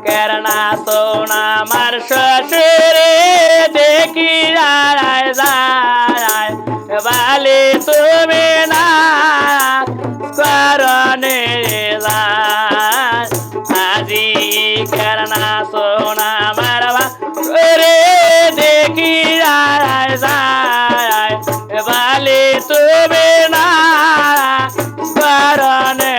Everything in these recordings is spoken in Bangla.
কেরনা সোনা আমার শ্বশুরে দেখি যায় যায় বালি তুমি না করনে আজি কেরনা সোনা আমার রে দেখি যায় যায় বালি তুমি না করনে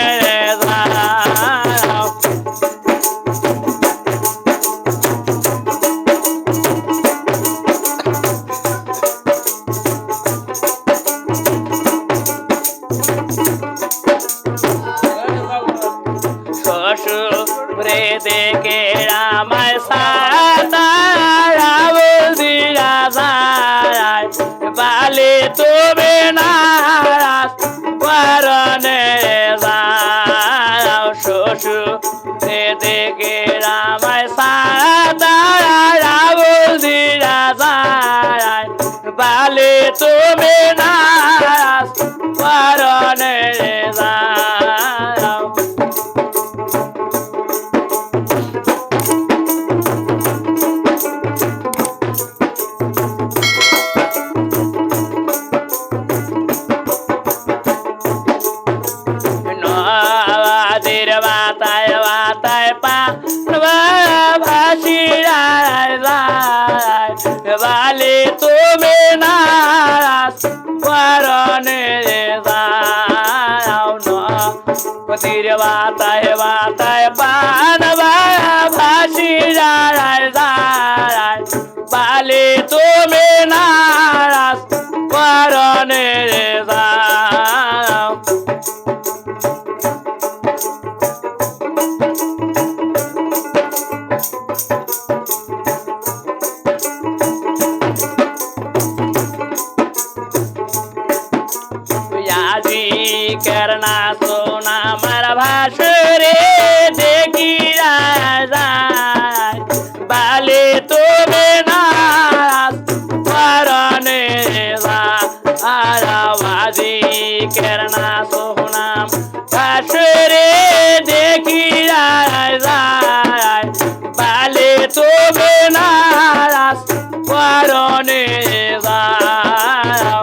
শ্বশুরে দেখে আমায় সাতারাও দিরা যায় বালি তুমি না করনে যাও শ্বশুরে দেখে আমায় সাতারাও দিরা যায় বালি তুমি না করনে যাও বাতায় বাতায় পা ভাসি বালি তুমি না করনে যাও নদীর বাতায় বাতায় পান ভাসি বালি তুমি না করনে যাও আজি কেরনা সোনা আমার ভাসুরে দেখি যায় বালি তুমি না করনে আজি কেরনা সোনা ভাসুরে দেখি যায় বালি তুমি না করনে যাও